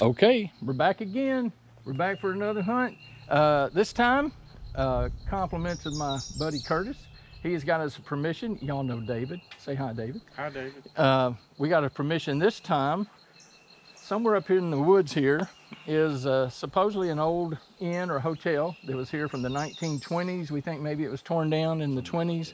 Okay, we're back again. We're back for another hunt. This time, compliments of my buddy Curtis. He has got us permission. Y'all know David. Say hi, David. Hi, David. We got a permission this time. Somewhere up here in the woods here is supposedly an old inn or hotel that was here from the 1920s. We think maybe it was torn down in the 20s.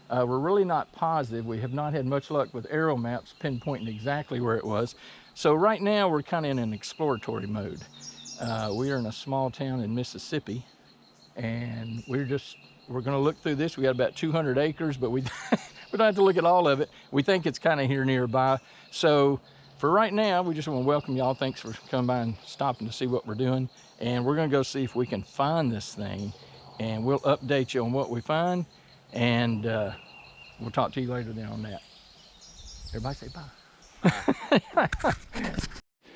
We're really not positive. We have not had much luck with arrow maps pinpointing exactly where it was. So right now we're kind of in an exploratory mode. We are in a small town in Mississippi, and we're going to look through this. We got about 200 acres, but we don't have to look at all of it. We think it's kind of here nearby. So for right now, we just want to welcome y'all. Thanks for coming by and stopping to see what we're doing. And we're going to go see if we can find this thing, and we'll update you on what we find. And we'll talk to you later then on that. Everybody say bye.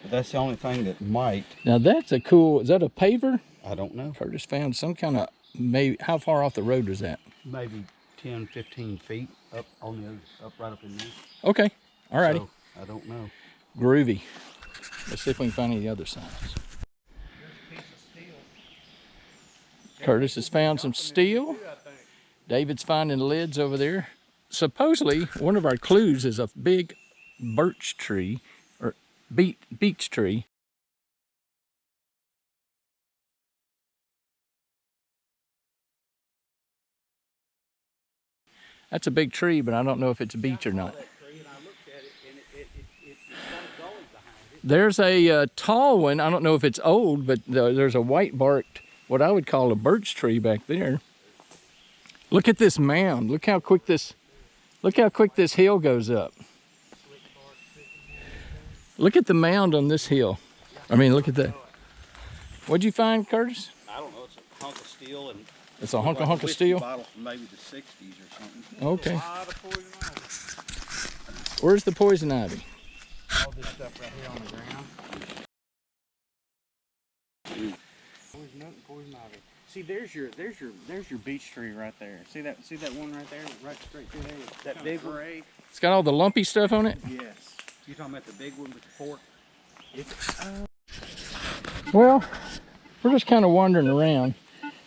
That's the only thing that might. Now that's a cool, is that a paver? I don't know. Curtis found some kind of, maybe, how far off the road was that? Maybe 10, 15 feet up on the other, right up in there. Okay, all righty. So, I don't know. Groovy. Let's see if we can find any other signs. Curtis has found some steel. David's finding lids over there. Supposedly, one of our clues is a big birch tree, or beech tree. That's a big tree, but I don't know if it's beech or not. There's a tall one. I don't know if it's old, but there's a white barked, what I would call a birch tree back there. Look at this mound. Look how quick this hill goes up. Look at the mound on this hill. I mean, look at that. What'd you find, Curtis? I don't know. It's a hunk of steel. And it's a hunk of steel? Bottle from maybe the 60s or something. Okay. Where's the poison ivy? All this stuff right here on the ground. Poison ivy. See, there's your beech tree right there. See that one right there, right straight through there. That big one. It's got all the lumpy stuff on it. Yes. You talking about the big one with the fork? Well, we're just kind of wandering around,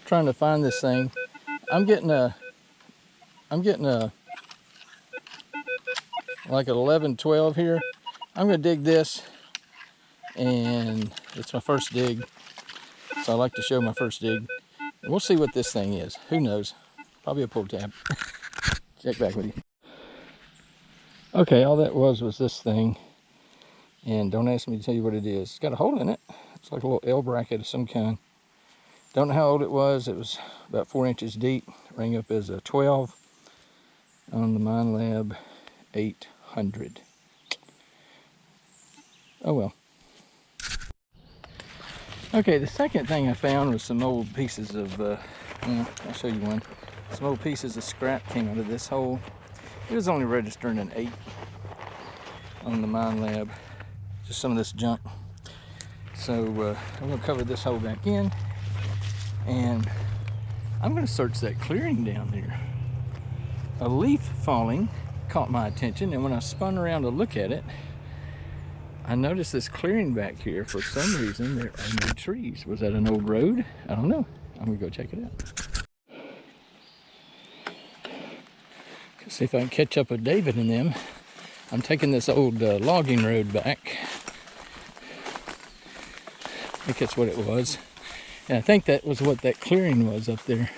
trying to find this thing. I'm getting a like an 11, 12 here. I'm gonna dig this, and it's my first dig. So I like to show my first dig. And we'll see what this thing is. Who knows? Probably a pull tab. Check back with you. Okay, all that was this thing. And don't ask me to tell you what it is. It's got a hole in it. It's like a little L bracket of some kind. Don't know how old it was. It was about 4 inches deep. Rang up as a 12 on the Mine Lab 800. Oh well. Okay, the second thing I found was some old pieces of, I'll show you one. Some old pieces of scrap came out of this hole. It was only registering an 8 on the Mine Lab. Just some of this junk. So I'm gonna cover this hole back in, and I'm gonna search that clearing down there. A leaf falling caught my attention, and when I spun around to look at it, I noticed this clearing back here. For some reason, there are no trees. Was that an old road? I don't know. I'm gonna go check it out. See if I can catch up with David and them. I'm taking this old logging road back. I think that's what it was. And I think that was what that clearing was up there.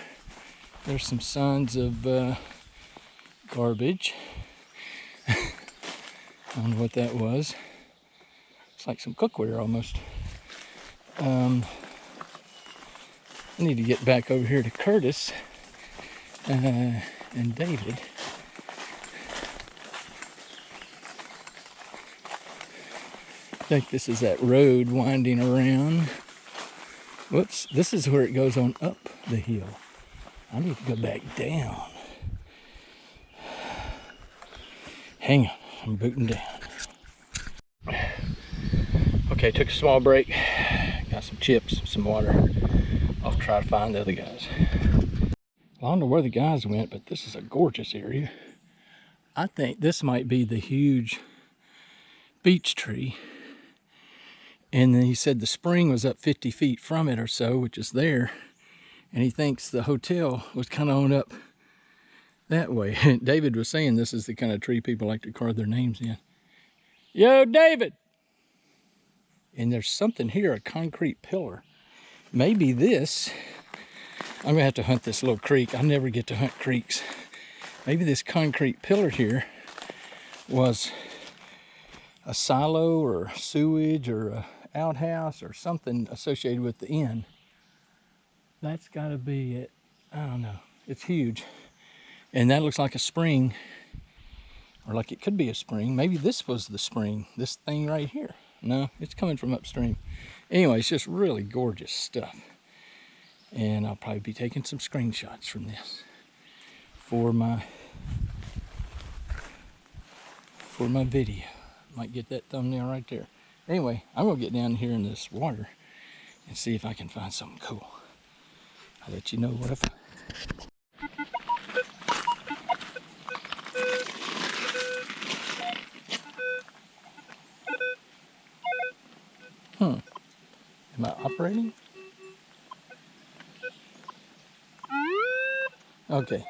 There's some signs of garbage. I don't know what that was. It's like some cookware almost. I need to get back over here to Curtis and David. I think this is that road winding around. Whoops, this is where it goes on up the hill. I need to go back down. Hang on, I'm booting down. Okay, took a small break. Got some chips, some water. I'll try to find the other guys. Well, I don't know where the guys went, but this is a gorgeous area. I think this might be the huge beech tree And then he said the spring was up 50 feet from it or so, which is there. And he thinks the hotel was kind of on up that way. David was saying this is the kind of tree people like to carve their names in. Yo, David! And there's something here, a concrete pillar. Maybe this, I'm gonna have to hunt this little creek. I never get to hunt creeks. Maybe this concrete pillar here was a silo or sewage or a outhouse or something associated with the inn. That's gotta be it. I don't know. It's huge. And that looks like a spring, or like it could be a spring. Maybe this was the spring, this thing right here. No, it's coming from upstream. Anyway, it's just really gorgeous stuff. And I'll probably be taking some screenshots from this for my video. Might get that thumbnail right there. Anyway, I'm gonna get down here in this water and see if I can find something cool. I'll let you know what I find. Am I operating? Okay.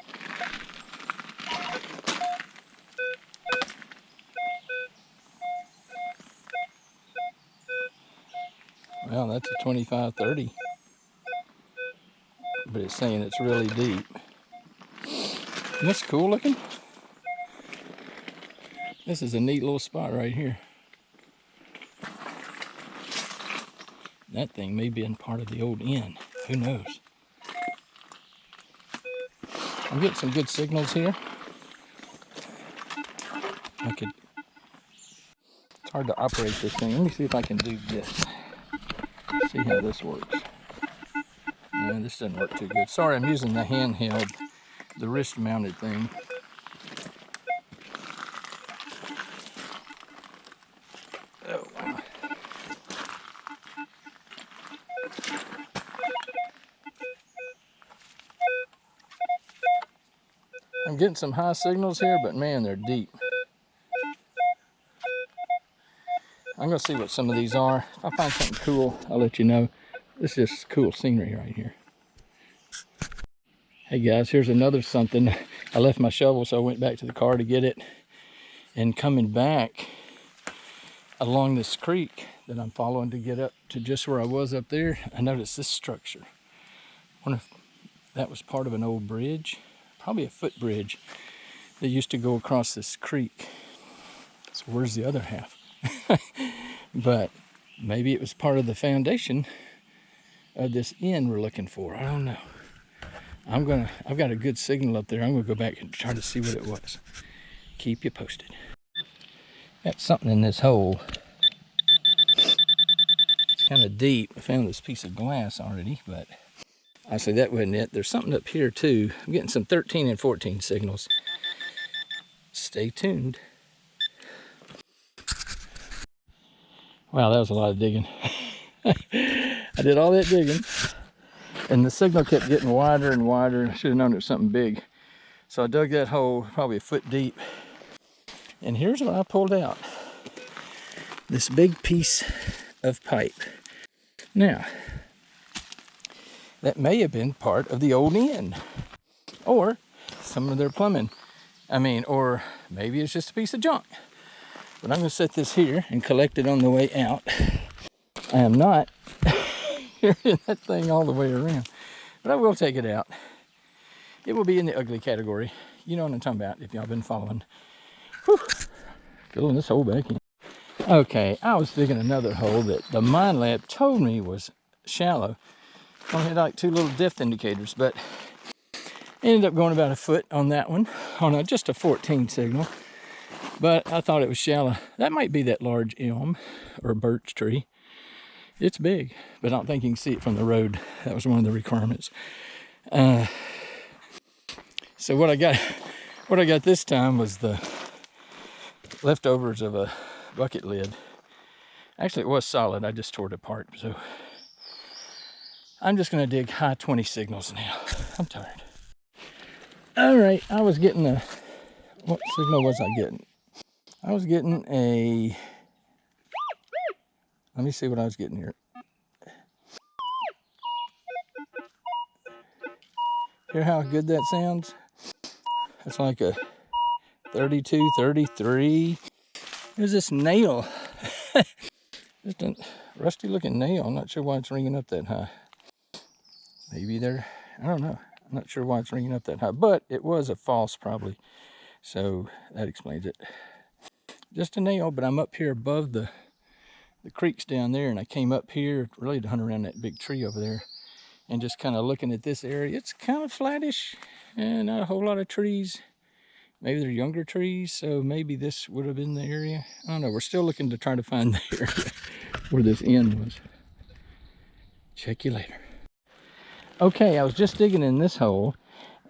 Well, that's a 25-30. But it's saying it's really deep. Isn't this cool looking? This is a neat little spot right here. That thing may be in part of the old inn. Who knows? I'm getting some good signals here. It's hard to operate this thing. Let me see if I can do this. See how this works. No, this doesn't work too good. Sorry, I'm using the handheld, the wrist mounted thing. Oh, wow. I'm getting some high signals here, but man, they're deep. I'm gonna see what some of these are. If I find something cool, I'll let you know. This is just cool scenery right here. Hey guys, here's another something. I left my shovel, so I went back to the car to get it. And coming back along this creek that I'm following to get up to just where I was up there, I noticed this structure. I wonder if that was part of an old bridge. Probably a footbridge that used to go across this creek. So where's the other half? But maybe it was part of the foundation of this inn we're looking for. I don't know. I've got a good signal up there. I'm gonna go back and try to see what it was. Keep you posted. Got something in this hole. It's kind of deep. I found this piece of glass already, but actually that wasn't it. There's something up here too. I'm getting some 13 and 14 signals. Stay tuned. Wow, that was a lot of digging. I did all that digging, and the signal kept getting wider and wider. I should have known it was something big. So I dug that hole probably a foot deep. And here's what I pulled out. This big piece of pipe. Now, that may have been part of the old inn, or some of their plumbing. Or maybe it's just a piece of junk. But I'm gonna set this here and collect it on the way out. I am not carrying that thing all the way around, but I will take it out. It will be in the ugly category. You know what I'm talking about if y'all been following. Whew. Filling this hole back in. Okay, I was digging another hole that the mine lab told me was shallow. Only had like 2 little depth indicators, but ended up going about a foot on that one, on just a 14 signal. But I thought it was shallow. That might be that large elm or birch tree. It's big, but I don't think you can see it from the road. That was one of the requirements. So what I got this time was the leftovers of a bucket lid. Actually, it was solid. I just tore it apart. So I'm just going to dig high 20 signals now. I'm tired. All right, I was getting what signal was I getting? I was getting a Let me see what I was getting here. Hear how good that sounds? That's like a 32, 33. There's this nail. Just a rusty looking nail. I'm not sure why it's ringing up that high. Maybe there, I don't know. I'm not sure why it's ringing up that high, but it was a false probably. So that explains it. Just a nail, but I'm up here above the creeks down there, and I came up here really to hunt around that big tree over there, and just kind of looking at this area. It's kind of flattish and not a whole lot of trees. Maybe they're younger trees, so maybe this would have been the area. I don't know. We're still looking to try to find the area where this inn was. Check you later. Okay, I was just digging in this hole,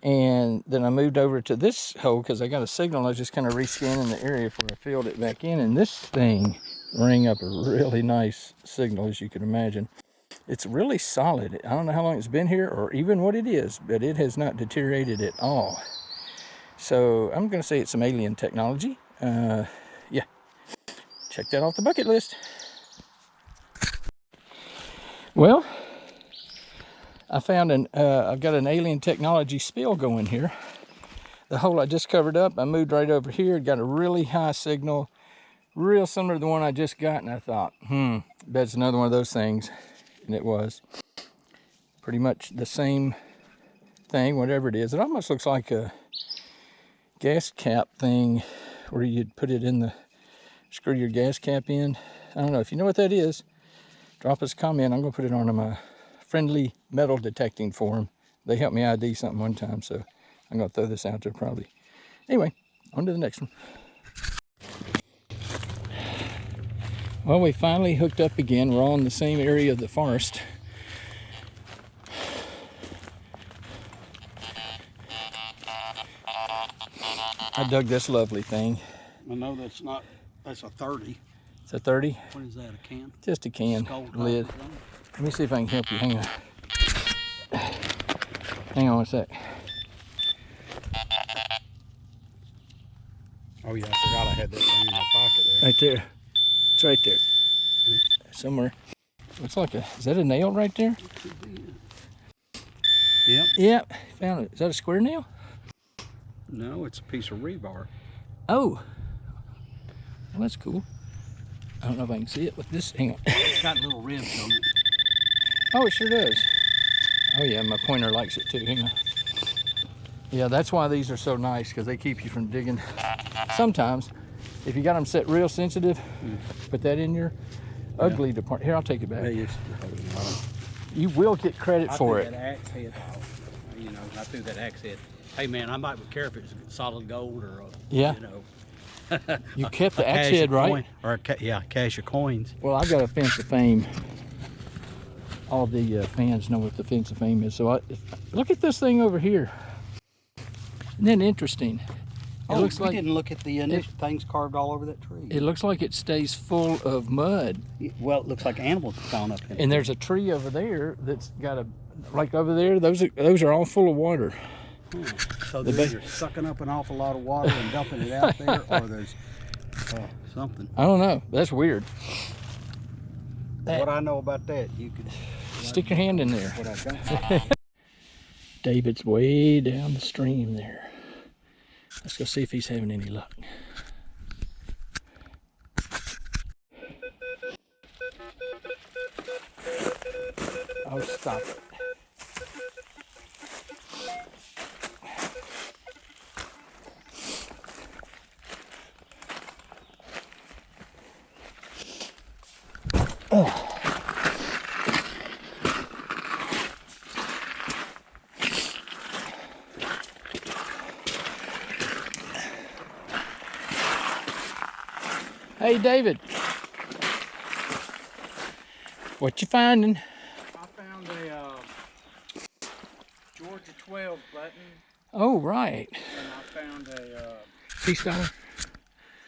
and then I moved over to this hole because I got a signal. I was just kind of rescanning the area before I filled it back in, and this thing rang up a really nice signal, as you can imagine. It's really solid. I don't know how long it's been here or even what it is, but it has not deteriorated at all. So I'm going to say it's some alien technology. Yeah, check that off the bucket list. Well, I found I've got an alien technology spill going here. The hole I just covered up, I moved right over here. It got a really high signal, real similar to the one I just got, and I thought, bet it's another one of those things. And it was pretty much the same thing, whatever it is. It almost looks like a gas cap thing where you'd put it in the, screw your gas cap in. I don't know. If you know what that is, drop us a comment. I'm going to put it on my friendly metal detecting forum. They helped me ID something one time, so I'm going to throw this out there probably. Anyway, on to the next one. Well, we finally hooked up again. We're all in the same area of the forest. I dug this lovely thing. I know that's not, that's a 30. It's a 30? What is that, a can? Just a can Skull lid. top or something? Let me see if I can help you. Hang on. Hang on a sec. Oh yeah, I forgot I had that thing in my pocket there. Right there. It's right there. Somewhere. Looks like a, is that a nail right there? Yep. Yep, found it. Is that a square nail? No, it's a piece of rebar. Oh. Well, that's cool. I don't know if I can see it with this. Hang on. It's got little ribs on it. Oh, it sure does. Oh yeah, my pointer likes it too. Hang on. Yeah, that's why these are so nice, because they keep you from digging. Sometimes, if you got them set real sensitive, put that in your ugly department. Here, I'll take it back. You will get credit for it. That axe head off. You know, I threw that axe head. Hey man, I might care if it's solid gold or yeah. You know. You kept the axe head, right? Coin, or yeah, cache of coins. Well, I've got a fence of fame. All the fans know what the fence of fame is. So look at this thing over here. Isn't that interesting? It looks like, didn't look at the initial things carved all over that tree. It looks like it stays full of mud. Well, it looks like animals have gone up in it. And there's a tree over there that's got a, like over there, those are all full of water. So they're either sucking up an awful lot of water and dumping it out there, or there's something. I don't know. That's weird. What I know about that, you could stick your hand in there. What I don't know. David's way down the stream there. Let's go see if he's having any luck. Oh, stop it. Oh. Hey, David. What you finding? I found a Georgia 12 button. Oh, right. And I found a Peace dollar.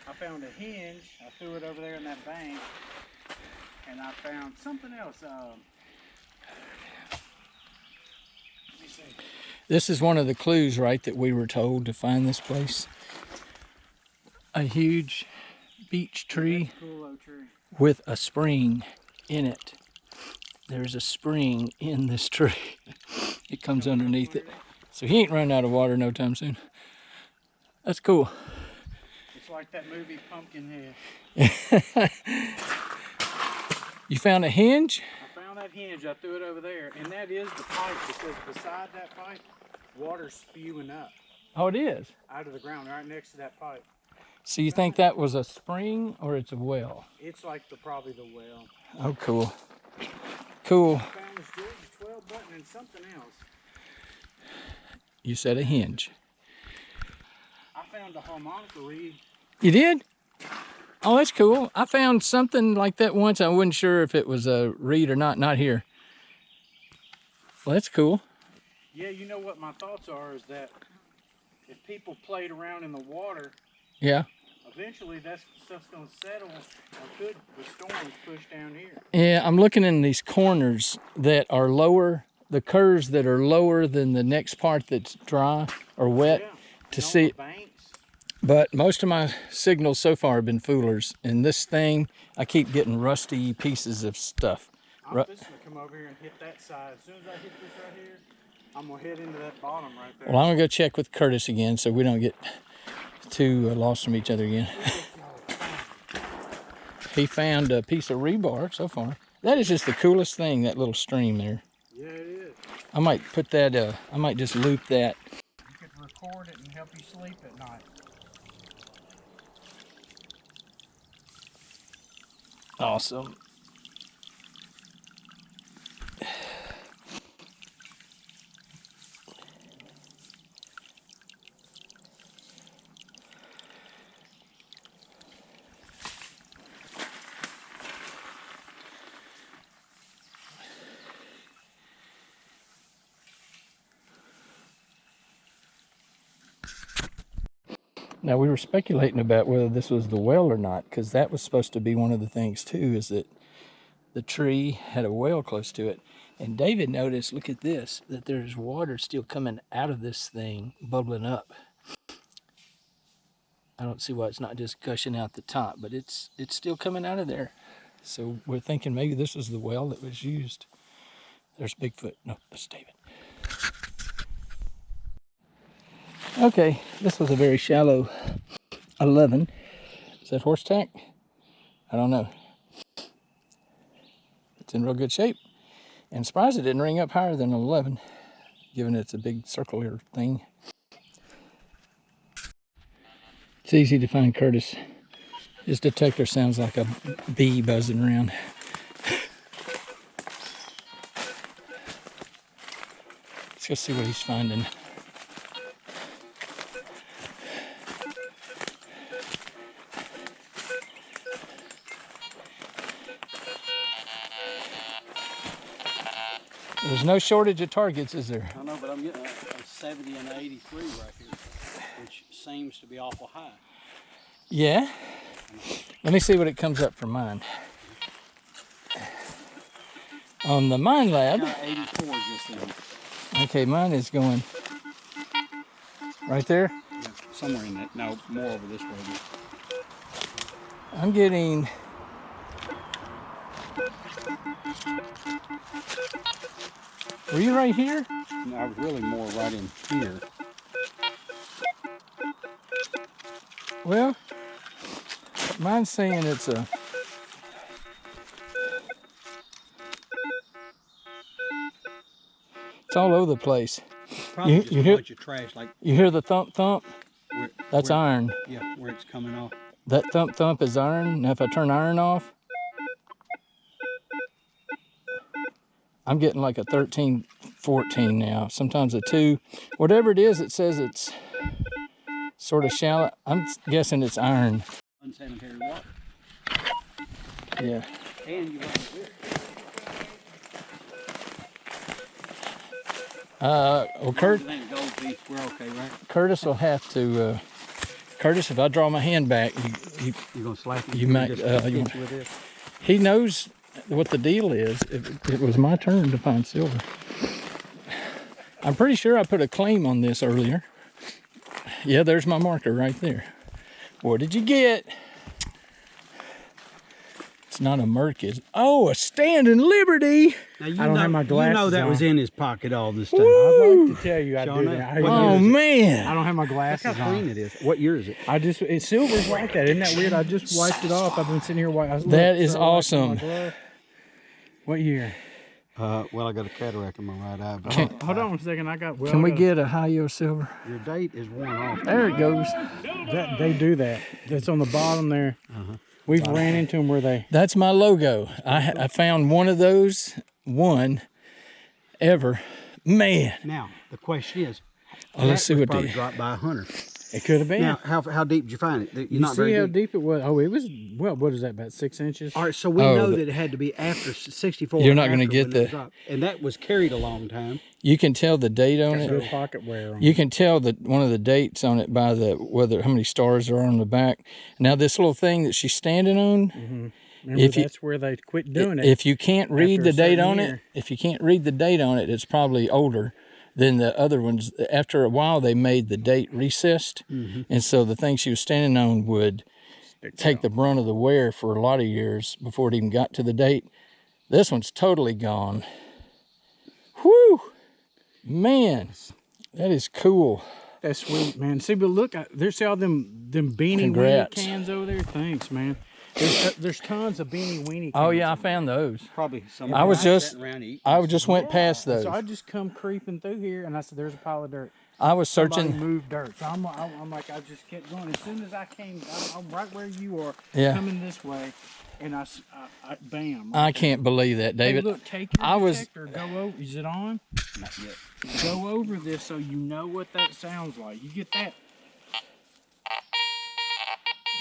I found a hinge. I threw it over there in that bank. And I found something else. Let me see. This is one of the clues, right, that we were told to find this place. A huge beech tree Cool old tree. with a spring in it. There's a spring in this tree. It comes underneath it. So he ain't running out of water no time soon. That's cool. It's like that movie Pumpkinhead. You found a hinge? I found that hinge. I threw it over there, and that is the pipe, because beside that pipe, water's spewing up Oh, it is. out of the ground right next to that pipe. So you think that was a spring or it's a well? It's like probably the well. Oh, cool. Cool. I found this Georgia 12 button and something else. You said a hinge. I found a harmonica reed. You did? Oh, that's cool. I found something like that once. I wasn't sure if it was a reed or not. Not here. Well, that's cool. Yeah, you know what my thoughts are is that if people played around in the water, Yeah. eventually that stuff's going to settle, or could with storms push down here. Yeah, I'm looking in these corners that are lower, the curves that are lower than the next part that's dry or wet, Yeah. to And on see. the banks. But most of my signals so far have been foolers. And this thing, I keep getting rusty pieces of stuff. I'm just going to come over here and hit that side. As soon as I hit this right here, I'm going to head into that bottom right there. Well, I'm gonna go check with Curtis again so we don't get too lost from each other again. He found a piece of rebar so far. That is just the coolest thing, that little stream there. Yeah, it is. I might put that, I might just loop that. You could record it and help you sleep at night. Awesome. Now, we were speculating about whether this was the well or not, because that was supposed to be one of the things too, is that the tree had a well close to it. And David noticed, look at this, that there's water still coming out of this thing, bubbling up. I don't see why it's not just gushing out the top, but it's still coming out of there. So we're thinking maybe this is the well that was used. There's Bigfoot. No, that's David. Okay, this was a very shallow 11. Is that horse tack? I don't know. It's in real good shape. And surprised it didn't ring up higher than 11, given it's a big circular thing. It's easy to find Curtis. His detector sounds like a bee buzzing around. Let's go see what he's finding. There's no shortage of targets, is there? I know, but I'm getting a 70 and an 83 right here, which seems to be awful high. Yeah? Let me see what it comes up for mine. On the Mine Lab. Got 84 just in. Okay, mine is going right there. Yeah, somewhere in that. No, more over this way. I'm getting Were you right here? No, I was really more right in here. Well, mine's saying it's a it's all over the place. Probably You- just you a hear- bunch of trash, like You hear the thump thump? That's where, iron. yeah, where it's coming off. That thump thump is iron. Now if I turn iron off, I'm getting like a 13, 14 now. Sometimes a 2. Whatever it is, it says it's sort of shallow. I'm guessing it's iron. Unsanitary water. Yeah. And you want this. Well, We're okay, right? Curtis will have to. Curtis, if I draw my hand back, You're gonna slap me. You might, Just you hit might- with this. he knows what the deal is. It was my turn to find silver. I'm pretty sure I put a claim on this earlier. Yeah, there's my marker right there. What did you get? It's not a merkin. Oh, a standing liberty. Now, you I don't have my glasses You know that on. was in his pocket all this time. I'd like to tell you I do Shauna, that. what Oh year is it? I man. don't have my Look glasses how clean on. it is. What year is it? It's silver's like that. Isn't that weird? I just wiped it off. I've been sitting here wiping. That is awesome. What year? Well, I got a cataract in my right eye. But Hold on a second. Can we get a Hi-Yo Silver? your date is worn off. There it goes. They do that. It's on the bottom there. We've ran into them where they. That's my logo. I found one of those, one ever. Man. Now the question is, Let's see that was what probably they. dropped by a hunter. It could have been. Now, how deep did you find it? You're You not see very how deep. deep it was? Oh, it was. Well, what is that? About 6 inches. All right, so we Oh, know the- that it had to be after 64. You're not gonna after get when it the- dropped. And that was carried a long time. You can tell the date on Got no it. pocket wear on. You can tell that one of the dates on it by the how many stars are on the back. Now this little thing that she's standing on. Remember, if you- that's where they quit doing it. If you can't read after the a date certain on year. it, if you can't read the date on it, it's probably older than the other ones. After a while, they made the date recessed, and so the thing she was standing on would take the brunt of the wear for a lot of years before it even got to the date. This one's totally gone. Whew, man, that is cool. That's sweet, man. See, but look, there's all them beanie weenie Congrats. cans over there. Thanks, man. There's tons of beanie weenie cans. Oh yeah, I found those. Probably some. I was just, around eating. I just went past those. So I just come creeping through here, and I said, "There's a pile of dirt." I was Somebody searching. moved dirt. So I'm like, I just kept going. As soon as I came, I'm right where you are, Yeah. coming this way, and I bam. I can't believe that, Hey, David. look, take your I was- detector, go over. Is it on? Not yet. Go over this so you know what that sounds like. You get that?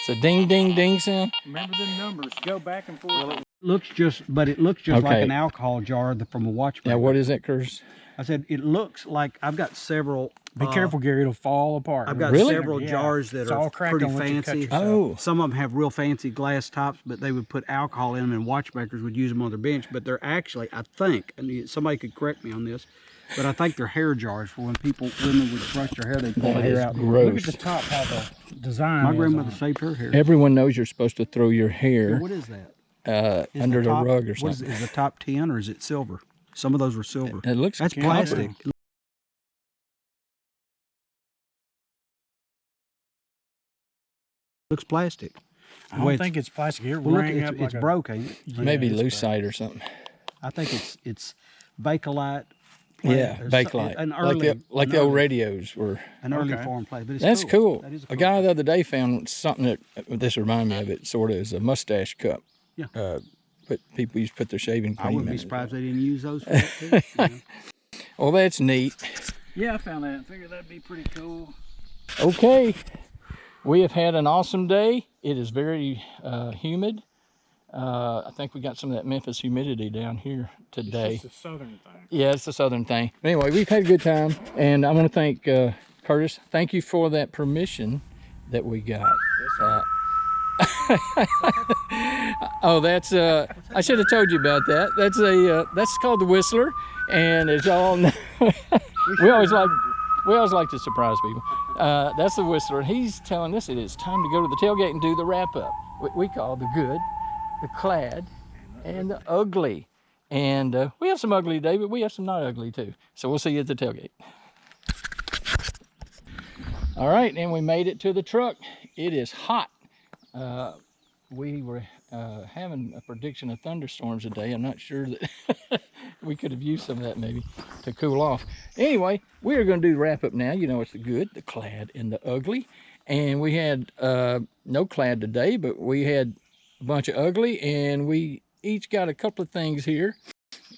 It's a ding, ding, ding sound. Remember the numbers. Go back and forth. It looks just like Okay. an alcohol jar from a watchmaker. Now, what is that, Curtis? I said it looks like I've got several. Be careful, Gary. It'll fall apart. I've got Really? several Yeah. jars that It's are all cracked pretty on once you cut fancy. yourself. Oh. Some of them have real fancy glass tops, but they would put alcohol in them, and watchmakers would use them on their bench. But they're actually, I think, I mean, somebody could correct me on this, but I think they're hair jars for when women would brush their hair, they pull the That hair is out. gross. Look at the top how the design My is grandmother on it. saved her hair. Everyone knows you're supposed to throw your hair What is that? Is under the top- rug or what is something. it? Is the top tin or is it silver? Some of those were silver. It looks That's copper. plastic. Looks plastic. I don't think it's plastic. It Well, look, rang up it's like broke, ain't it? Maybe it's lucite or something. I think it's Bakelite. Yeah, Bakelite. An Like early, the an old early- radios were. An early Okay. form plate. But it's That's cool. That is A guy the other day found something that this reminded me of it. Sort of is a mustache cup. Yeah. But people used to put their shaving cream I wouldn't in be it. surprised they didn't use those for that too. You know? Well, that's neat. Yeah, I found that. I figured that'd be pretty cool. Okay, we have had an awesome day. It is very humid. I think we got some of that Memphis humidity down here today. It's a southern thing. Yeah, it's a southern thing. But anyway, we've had a good time, and I want to thank Curtis. Thank you for that permission that we got. Oh, that's I should have told you about that. That's called the Whistler, and as y'all know, we always like to surprise people. That's the Whistler. He's telling us it is time to go to the tailgate and do the wrap up. We call the good, the clad, and the ugly. And we have some ugly today, but we have some not ugly too. So we'll see you at the tailgate. All right, and we made it to the truck. It is hot. We were having a prediction of thunderstorms today. I'm not sure that we could have used some of that maybe to cool off. Anyway, we are going to do the wrap up now. You know, it's the good, the clad, and the ugly. And we had no clad today, but we had a bunch of ugly, and we each got a couple of things here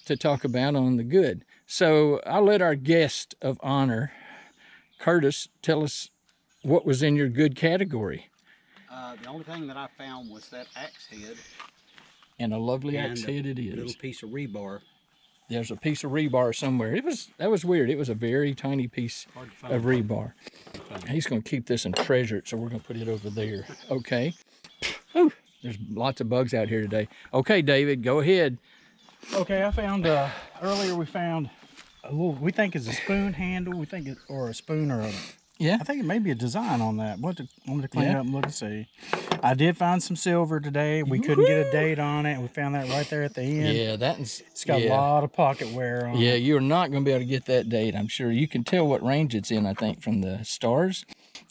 to talk about on the good. So I'll let our guest of honor, Curtis, tell us what was in your good category. The only thing that I found was that axe head And a lovely and axe a head it little is. piece of rebar. There's a piece of rebar somewhere. That was weird. It was a very tiny piece Hard to find. of rebar. He's going to keep this and treasure it, so we're going to put it over there. Okay. Whew. There's lots of bugs out here today. Okay, David, go ahead. Okay, I found earlier. We found a little. We think it's a spoon handle. We think it or a spoon or a. Yeah. I think it may be a design on that. Want to clean Yeah. it up and look and see. I did find some silver today. We couldn't get a date on it. We found that right there at the end. Yeah, that's It's got a lot of pocket wear on Yeah, it. you're not going to be able to get that date, I'm sure. You can tell what range it's in, I think, from the stars.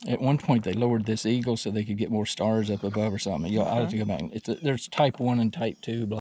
At one point, they lowered this eagle so they could get more stars up above or something. I'll have to go back. There's type 1 and type 2. Blah.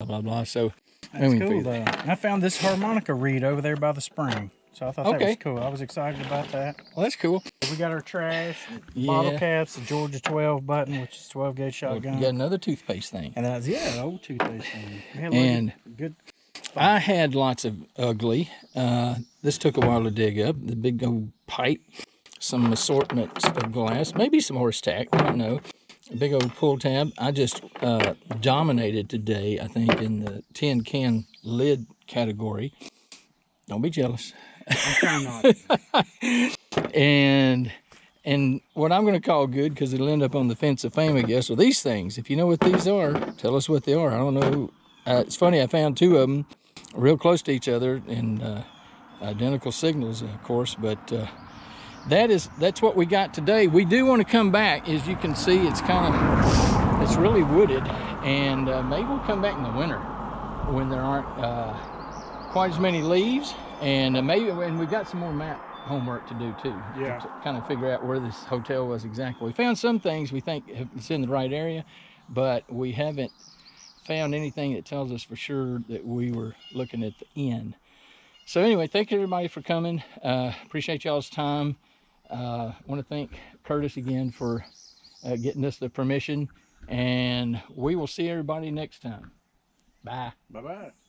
Blah, blah. So, That's cool, though. I found this harmonica reed over there by the spring. So I thought that was cool. I was excited about that. Well, that's cool. We got our trash, bottle caps, the Georgia 12 button, which is 12 gauge shotgun. You got another toothpaste thing. And that's, the old toothpaste thing. And good. I had lots of ugly. This took a while to dig up. The big old pipe, some assortments of glass, maybe some horse tack, I don't know. A big old pull tab. I just dominated today, I think, in the tin can lid category. Don't be jealous. I'm trying not. And what I'm going to call good, because it'll end up on the fence of fame, I guess, are these things. If you know what these are, tell us what they are. I don't know. It's funny, I found two of them real close to each other and identical signals, of course, but that's what we got today. We do want to come back. As you can see, it's really wooded, and maybe we'll come back in the winter when there aren't quite as many leaves, and we've got some more map homework to do too. Yeah. To kind of figure out where this hotel was exactly. We found some things we think it's in the right area, but we haven't found anything that tells us for sure that we were looking at the inn. So anyway, thank you everybody for coming. Appreciate y'all's time. Want to thank Curtis again for getting us the permission, and we will see everybody next time. Bye. Bye-bye.